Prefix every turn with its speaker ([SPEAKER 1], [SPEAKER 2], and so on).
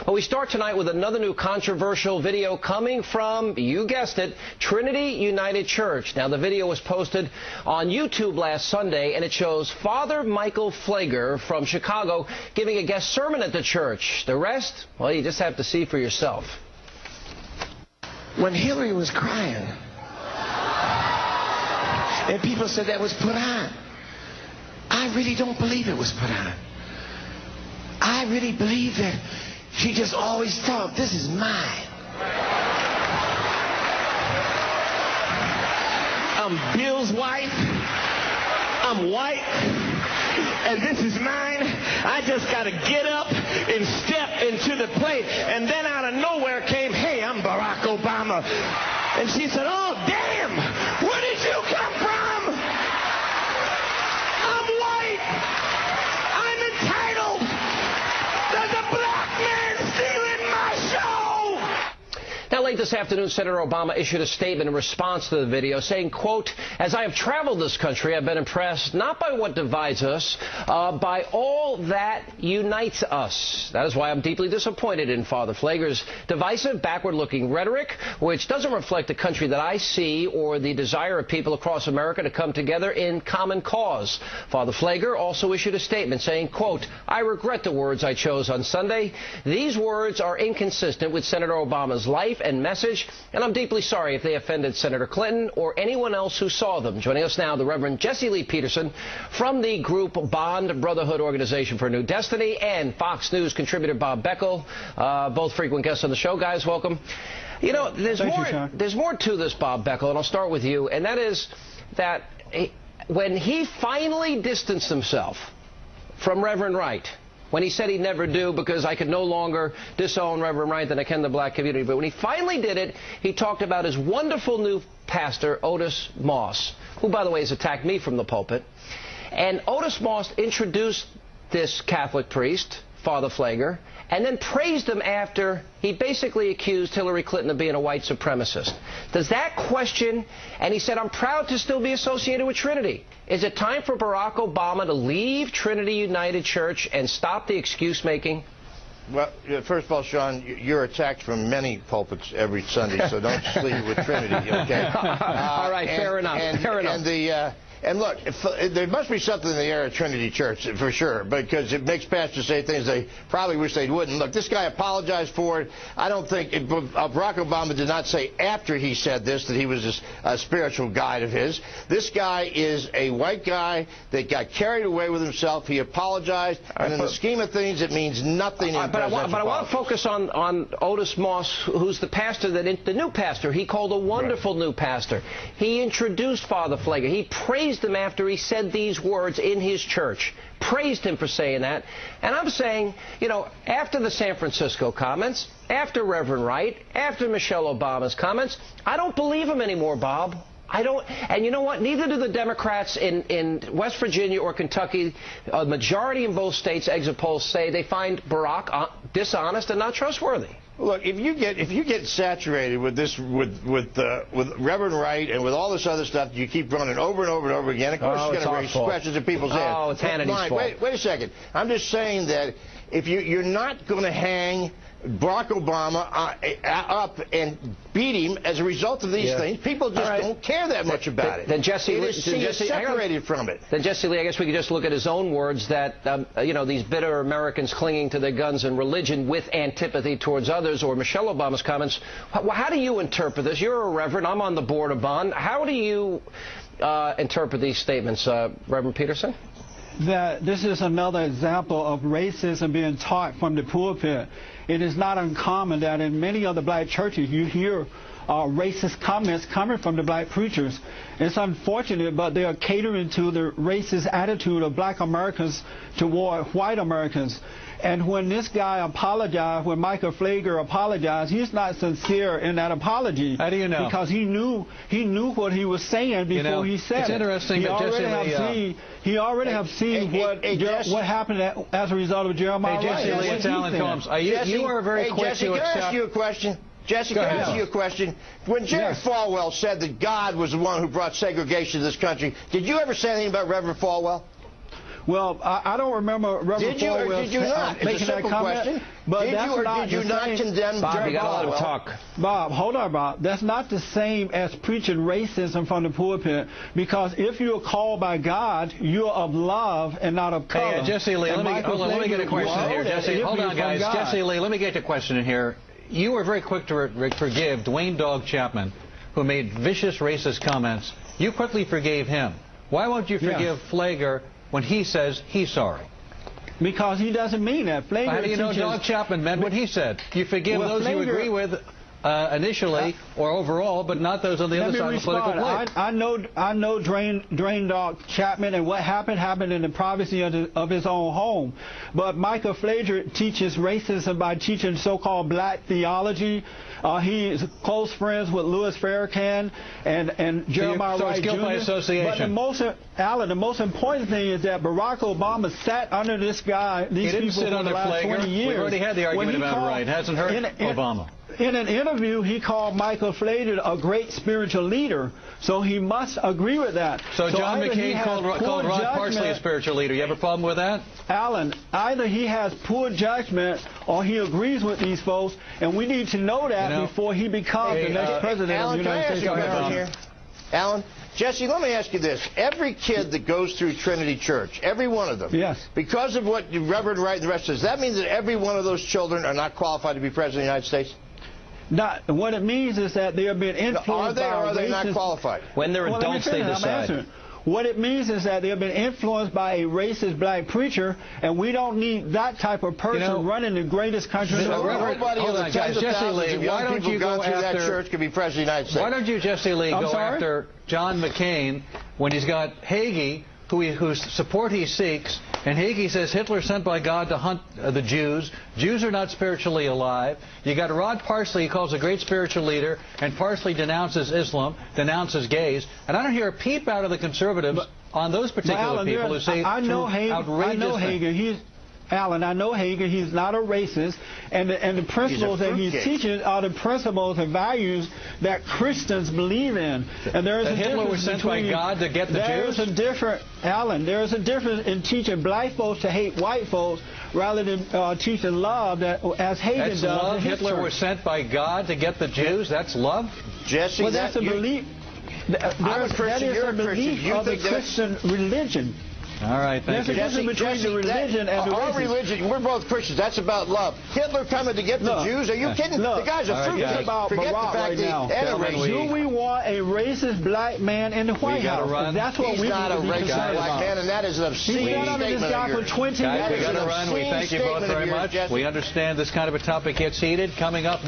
[SPEAKER 1] Well, we start tonight with another new controversial video coming from, you guessed it, Trinity United Church. Now, the video was posted on YouTube last Sunday, and it shows Father Michael Pfleger from Chicago giving a guest sermon at the church. The rest, well, you just have to see for yourself.
[SPEAKER 2] When Hillary was crying, and people said that was put on, I really don't believe it was put on. I really believe that she just always thought, this is mine. I'm Bill's wife. I'm white. And this is mine. I just got to get up and step into the plate. And then out of nowhere came, hey, I'm Barack Obama. And she said, oh, damn, where did you come from? I'm white. I'm entitled. There's a black man stealing my show.
[SPEAKER 1] Now, late this afternoon, Senator Obama issued a statement in response to the video saying, quote, as I have traveled this country, I've been impressed not by what divides us, by all that unites us. That is why I'm deeply disappointed in Father Pfleger's divisive, backward-looking rhetoric, which doesn't reflect the country that I see or the desire of people across America to come together in common cause. Father Pfleger also issued a statement saying, quote, I regret the words I chose on Sunday. These words are inconsistent with Senator Obama's life and message, and I'm deeply sorry if they offended Senator Clinton or anyone else who saw them. Joining us now, the Reverend Jesse Lee Peterson from the group Bond Brotherhood Organization for a New Destiny, and Fox News contributor Bob Beckel, both frequent guests on the show. Guys, welcome. You know, there's more to this, Bob Beckel, and I'll start with you, and that is that when he finally distanced himself from Reverend Wright, when he said he'd never do because I could no longer disown Reverend Wright than I can the black community. But when he finally did it, he talked about his wonderful new pastor, Otis Moss, who, by the way, has attacked me from the pulpit. And Otis Moss introduced this Catholic priest, Father Pfleger, and then praised him after he basically accused Hillary Clinton of being a white supremacist. Does that question, and he said, I'm proud to still be associated with Trinity. Is it time for Barack Obama to leave Trinity United Church and stop the excuse-making?
[SPEAKER 3] Well, first of all, Sean, you're attacked from many pulpits every Sunday, so don't just leave it with Trinity, okay?
[SPEAKER 1] All right, fair enough. Fair enough.
[SPEAKER 3] And look, there must be something in the air at Trinity Church, for sure, because it makes pastors say things they probably wish they wouldn't. Look, this guy apologized for it. I don't think Barack Obama did not say after he said this that he was a spiritual guide of his. This guy is a white guy that got carried away with himself. He apologized, and in the scheme of things, it means nothing in
[SPEAKER 1] But I want to focus on Otis Moss, who's the pastor, the new pastor. He called a wonderful new pastor. He introduced Father Pfleger. He praised him after he said these words in his church. Praised him for saying that. And I'm saying, you know, after the San Francisco comments, after Reverend Wright, after Michelle Obama's comments, I don't believe him anymore, Bob. I don't. And you know what? Neither do the Democrats in West Virginia or Kentucky. A majority in both states, exit polls say they find Barack dishonest and not trustworthy.
[SPEAKER 3] Look, if you get saturated with this, with Reverend Wright and with all this other stuff, you keep running over and over and over again. Of course, it's going to raise questions in people's heads.
[SPEAKER 1] Oh, it's Hannity's fault.
[SPEAKER 3] Wait a second. I'm just saying that if you're not going to hang Barack Obama up and beat him as a result of these things, people just don't care that much about it.
[SPEAKER 1] Then Jesse,
[SPEAKER 3] separated from it.
[SPEAKER 1] Then Jesse Lee, I guess we could just look at his own words that you know, these bitter Americans clinging to their guns and religion with antipathy towards others, or Michelle Obama's comments. How do you interpret this? You're a reverend. I'm on the board of Bond. How do you interpret these statements, Reverend Peterson?
[SPEAKER 4] That this is another example of racism being taught from the pulpit. It is not uncommon that in many of the black churches you hear racist comments coming from the black preachers. It's unfortunate, but they are catering to the racist attitude of black Americans toward white Americans. And when this guy apologized, when Michael Pfleger apologized, he's not sincere in that apology.
[SPEAKER 5] How do you know?
[SPEAKER 4] Because he knew what he was saying before he said
[SPEAKER 5] it's
[SPEAKER 4] it.
[SPEAKER 5] Interesting
[SPEAKER 4] He
[SPEAKER 5] that
[SPEAKER 4] already have seen what happened as a result of Jeremiah Wright.
[SPEAKER 5] Jesse Lee, it's Alan Combs. You are very quick to accept.
[SPEAKER 3] Can I ask you a question? Jesse, can I ask you a question? When Jerry Falwell said that God was the one who brought segregation to this country, did you ever say anything about Reverend Falwell?
[SPEAKER 4] Well, I don't remember
[SPEAKER 3] Did you or did you not? It's a simple question.
[SPEAKER 4] But
[SPEAKER 3] did you or did you not condemn
[SPEAKER 1] Bob, you got a lot of talk.
[SPEAKER 4] Bob, hold on, Bob. That's not the same as preaching racism from the pulpit, because if you are called by God, you're of love and not of color.
[SPEAKER 5] Hey, Jesse Lee, let me get a question in here. Jesse, hold on, guys. Jesse Lee, let me get a question in here. You were very quick to forgive Dwayne Dog Chapman, who made vicious racist comments. You quickly forgave him. Why won't you forgive Flager when he says he's sorry?
[SPEAKER 4] Because he doesn't mean that. Flager
[SPEAKER 5] How do you know Dog Chapman meant what he said? You forgive those you agree with initially or overall, but not those on the other side of the political plate.
[SPEAKER 4] I know Drain Dog Chapman, and what happened in the privacy of his own home. But Michael Flager teaches racism by teaching so-called black theology. He is close friends with Louis Farrakhan and Jeremiah Wright Jr.
[SPEAKER 5] By association.
[SPEAKER 4] But the most important thing is that Barack Obama sat under these people for the last 20 years.
[SPEAKER 5] We've already had the argument about Wright. Hasn't hurt Obama.
[SPEAKER 4] In an interview, he called Michael Flager a great spiritual leader, so he must agree with that.
[SPEAKER 5] So John McCain called Rod Parsley a spiritual leader. You have a problem with that?
[SPEAKER 4] Alan, either he has poor judgment or he agrees with these folks, and we need to know that before he becomes the next president of the United States of America.
[SPEAKER 3] Alan, Jesse, let me ask you this. Every kid that goes through Trinity Church, every one of them, because of what Reverend Wright and the rest says, that means that every one of those children are not qualified to be president of the United States?
[SPEAKER 4] What it means is that they are being influenced
[SPEAKER 3] Are they or are they not qualified?
[SPEAKER 1] When they're adults, they decide.
[SPEAKER 4] What it means is that they have been influenced by a racist black preacher, and we don't need that type of person running the greatest country in the world.
[SPEAKER 3] Nobody in the tens of thousands of young people who've gone through that church could be president of the United States.
[SPEAKER 5] Why don't you, Jesse Lee, go after John McCain when he's got Hagee, whose support he seeks, and Hagee says Hitler sent by God to hunt the Jews. Jews are not spiritually alive. You got Rod Parsley, he calls a great spiritual leader, and Parsley denounces Islam, denounces gays. And I don't hear a peep out of the conservatives on those particular people who say outrageous things.
[SPEAKER 4] Alan, I know Hagee, he's not a racist, and the principles that he's teaching are the principles and values that Christians believe in. And there is a
[SPEAKER 5] Hitler was sent by God to get the Jews?
[SPEAKER 4] Alan, there is a difference in teaching black folks to hate white folks rather than teaching love as Hagen does.
[SPEAKER 5] That's love? Hitler was sent by God to get the Jews? That's love?
[SPEAKER 3] Jesse,
[SPEAKER 4] well, that's a belief.
[SPEAKER 3] I'm a Christian, you're a Christian.
[SPEAKER 4] You think the Christian religion.
[SPEAKER 5] All right, thank you.
[SPEAKER 4] There's a difference between the religion and the
[SPEAKER 3] our religion, we're both Christians. That's about love. Hitler coming to get the Jews? Are you kidding? The guy's a fruitcake.
[SPEAKER 4] About
[SPEAKER 3] Forget
[SPEAKER 4] Barack
[SPEAKER 3] the fact
[SPEAKER 4] right now. Do we want a racist black man in the White House? That's what
[SPEAKER 3] He's not a racist black man, and that is an obscene statement of yours.
[SPEAKER 5] Guys, we got to run. We thank you both very much. We understand this kind of a topic gets heated. Coming up.